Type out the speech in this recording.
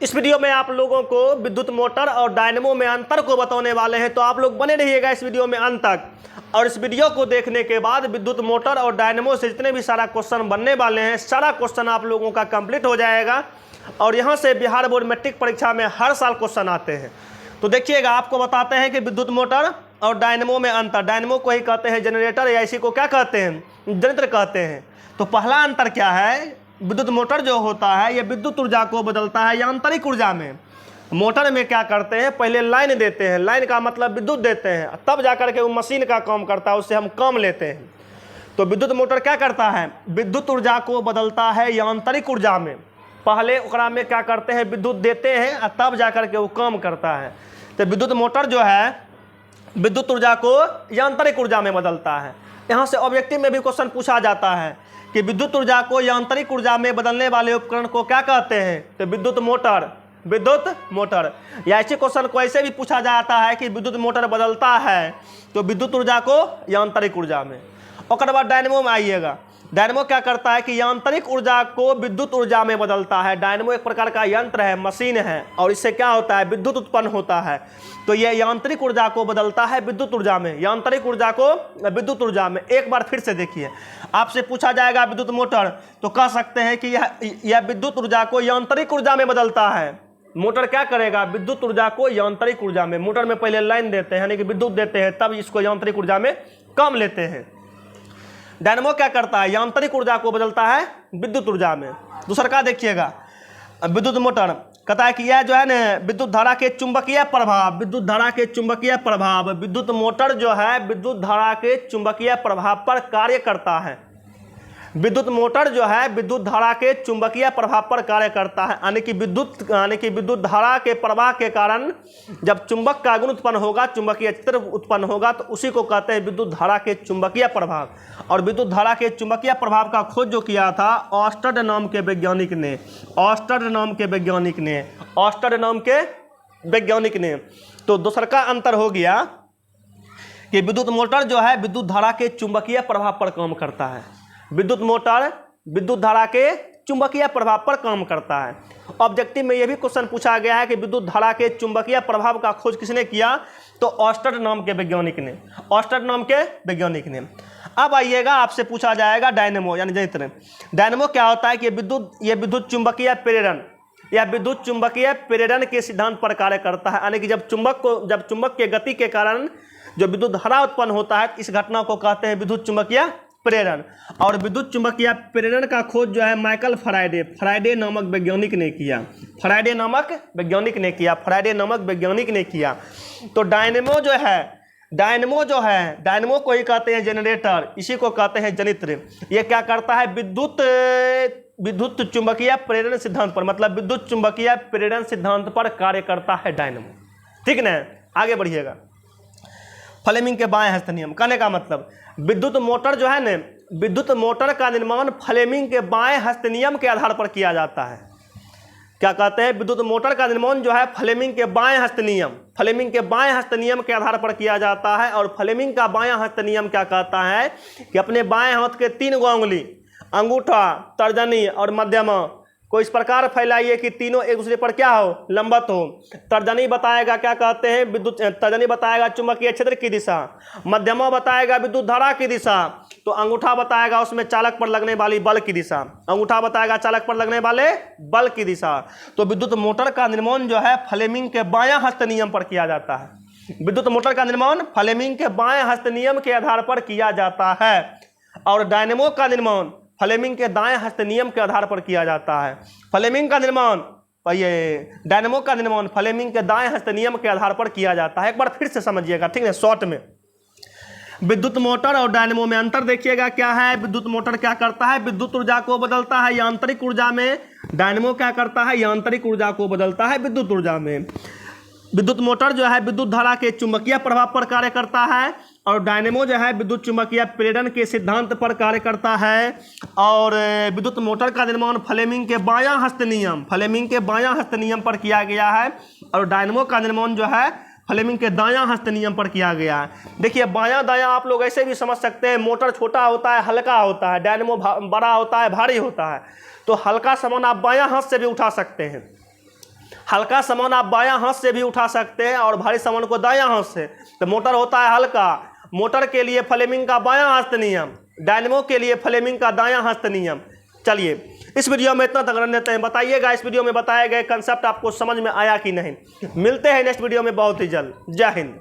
इस वीडियो में आप लोगों को विद्युत मोटर और डायनेमो में अंतर को बताने वाले हैं, तो आप लोग बने रहिएगा इस वीडियो में अंत तक। और इस वीडियो को देखने के बाद विद्युत मोटर और डायनेमो से जितने भी सारा क्वेश्चन बनने वाले हैं, सारा क्वेश्चन आप लोगों का कंप्लीट हो जाएगा। और यहाँ से बिहार बोर्ड मैट्रिक परीक्षा में हर साल क्वेश्चन आते हैं। तो देखिएगा, आपको बताते हैं कि विद्युत मोटर और डायनेमो में अंतर। डायनेमो को ही कहते हैं जनरेटर, या इसी को क्या कहते हैं, जनरेटर कहते हैं। तो पहला अंतर क्या है, विद्युत मोटर जो होता है ये विद्युत ऊर्जा को बदलता है यांत्रिक ऊर्जा में। मोटर में क्या करते हैं, पहले लाइन देते हैं, लाइन का मतलब विद्युत देते हैं, तब जाकर के वो मशीन का काम करता है, उससे हम काम लेते हैं। तो विद्युत मोटर क्या करता है, विद्युत ऊर्जा को बदलता है यांत्रिक ऊर्जा में। पहले ओकरा में क्या करते हैं, विद्युत देते हैं और तब जाकर के वो काम करता है। तो विद्युत मोटर जो है विद्युत ऊर्जा को यांत्रिक ऊर्जा में बदलता है। यहाँ से ऑब्जेक्टिव में भी क्वेश्चन पूछा जाता है कि विद्युत ऊर्जा को यांत्रिक ऊर्जा में बदलने वाले उपकरण को क्या कहते हैं, तो विद्युत मोटर। विद्युत मोटर, या ऐसे क्वेश्चन को ऐसे भी पूछा जाता है कि विद्युत मोटर बदलता है तो विद्युत ऊर्जा को यांत्रिक ऊर्जा में। और बाद डायनेमो में आइएगा। डायनेमो क्या करता है कि यांत्रिक ऊर्जा को विद्युत ऊर्जा में बदलता है। डायनेमो एक प्रकार का यंत्र है, मशीन है, और इससे क्या होता है, विद्युत उत्पन्न होता है। तो यह यांत्रिक ऊर्जा को बदलता है विद्युत ऊर्जा में, यांत्रिक ऊर्जा को विद्युत ऊर्जा में। एक बार फिर से देखिए, आपसे पूछा जाएगा विद्युत मोटर, तो कह सकते हैं कि यह विद्युत ऊर्जा को यांत्रिक ऊर्जा में बदलता है। मोटर क्या करेगा, विद्युत ऊर्जा को यांत्रिक ऊर्जा में। मोटर में पहले लाइन देते हैं, यानी कि विद्युत देते हैं, तब इसको यांत्रिक ऊर्जा में काम लेते हैं। डायनेमो क्या करता है, यांत्रिक ऊर्जा को बदलता है विद्युत ऊर्जा में। दूसरा का देखिएगा, विद्युत मोटर कहता है कि यह जो है ना विद्युत धारा के चुंबकीय प्रभाव, विद्युत धारा के चुंबकीय प्रभाव। विद्युत मोटर जो है विद्युत धारा के चुंबकीय प्रभाव पर कार्य करता है। विद्युत मोटर जो है विद्युत धारा के चुंबकीय प्रभाव पर कार्य करता है, यानी कि विद्युत धारा के प्रवाह के कारण जब चुंबक का गुण उत्पन्न होगा, चुंबकीय क्षेत्र उत्पन्न होगा, तो उसी को कहते हैं विद्युत धारा के चुंबकीय प्रभाव। और विद्युत धारा के चुंबकीय प्रभाव का खोज जो किया था ऑस्टर्ड नाम के वैज्ञानिक ने, ऑस्टर्ड नाम के वैज्ञानिक ने, ऑस्टर्ड नाम के वैज्ञानिक ने। तो दूसरा का अंतर हो गया कि विद्युत मोटर जो है विद्युत धारा के चुंबकीय प्रभाव पर काम करता है। विद्युत मोटर विद्युत धारा के चुंबकीय प्रभाव पर काम करता है। ऑब्जेक्टिव में यह भी क्वेश्चन पूछा गया है कि विद्युत धारा के चुंबकीय प्रभाव का खोज किसने किया, तो ऑस्टर्ड नाम के वैज्ञानिक ने, ऑस्टर्ड नाम के वैज्ञानिक ने। अब आइएगा, आपसे पूछा जाएगा डायनेमो यानी जनरेटर। डायनेमो क्या होता है कि यह विद्युत चुंबकीय प्रेरण या विद्युत चुंबकीय प्रेरण के सिद्धांत पर कार्य करता है। यानी कि जब चुंबक के गति के कारण जो विद्युत धारा उत्पन्न होता है, इस घटना को कहते हैं विद्युत चुंबकीय प्रेरण। और विद्युत चुंबकीय प्रेरण का खोज जो है माइकल फैराडे नामक वैज्ञानिक ने किया। फैराडे नामक वैज्ञानिक ने किया। तो डायनेमो को ही कहते हैं जनरेटर, इसी को कहते हैं जनित्र। ये क्या करता है, विद्युत चुंबकीय प्रेरण सिद्धांत पर, मतलब विद्युत चुंबकीय प्रेरण सिद्धांत पर कार्य करता है डायनेमो। ठीक ना, आगे बढ़िएगा। फ्लेमिंग के बाएं हस्त नियम, कहने का मतलब विद्युत मोटर जो है न, विद्युत मोटर का निर्माण फ्लेमिंग के बाएं हस्त नियम के आधार पर किया जाता है। क्या कहते हैं, विद्युत मोटर का निर्माण जो है फ्लेमिंग के बाएं हस्त नियम के आधार पर किया जाता है। और फ्लेमिंग का बायां हस्त नियम क्या कहता है कि अपने बाएं हाथ के 3 अंगुली, अंगूठा, तर्जनी और मध्यमा को इस प्रकार फैलाइए कि तीनों एक दूसरे पर क्या हो, लंबवत हो। तर्जनी बताएगा, क्या कहते हैं, तर्जनी बताएगा चुंबकीय क्षेत्र की दिशा, मध्यमा बताएगा विद्युत धारा की दिशा, तो अंगूठा बताएगा उसमें चालक पर लगने वाली बल की दिशा, तो विद्युत मोटर का निर्माण जो है फ्लेमिंग के बायां हस्त नियम पर किया जाता है। विद्युत मोटर का निर्माण फ्लेमिंग के बायां हस्त नियम के आधार पर किया जाता है। और डायनेमो का निर्माण फ्लेमिंग के दाएं हस्त नियम के आधार पर किया जाता है। डायनेमो का निर्माण फ्लेमिंग के दाएं हस्त नियम के आधार पर किया जाता है। एक बार फिर से समझिएगा, ठीक है, शॉर्ट में। विद्युत मोटर और डायनेमो में अंतर देखिएगा क्या है। विद्युत मोटर क्या करता है, विद्युत ऊर्जा को बदलता है यांत्रिक ऊर्जा में। डायनेमो क्या करता है, यांत्रिक ऊर्जा को बदलता है विद्युत ऊर्जा में। विद्युत मोटर जो है विद्युत धारा के चुंबकीय प्रभाव पर कार्य करता है, और डायनेमो जो है विद्युत चुंबकीय प्रेरण के सिद्धांत पर कार्य करता है। और विद्युत मोटर का निर्माण फ्लेमिंग के बायां हस्त नियम पर किया गया है, और डायनेमो का निर्माण जो है फ्लेमिंग के दायां हस्त नियम पर किया गया है। देखिए, बायां दायां आप लोग ऐसे भी समझ सकते हैं। मोटर छोटा होता है, हल्का होता है, डायनेमो बड़ा होता है, भारी होता है। तो हल्का सामान आप बायां हाथ से भी उठा सकते हैं। हल्का सामान आप बायां हाथ से भी उठा सकते हैं और भारी सामान को दायां हाथ से। तो मोटर होता है हल्का, मोटर के लिए फ्लेमिंग का बायां हस्त नियम, डायनेमो के लिए फ्लेमिंग का दायां हस्त नियम। चलिए इस वीडियो में इतना तक रहने देते हैं। बताइएगा इस वीडियो में बताए गए कंसेप्ट आपको समझ में आया कि नहीं। मिलते हैं नेक्स्ट वीडियो में बहुत ही जल्द। जय हिंद।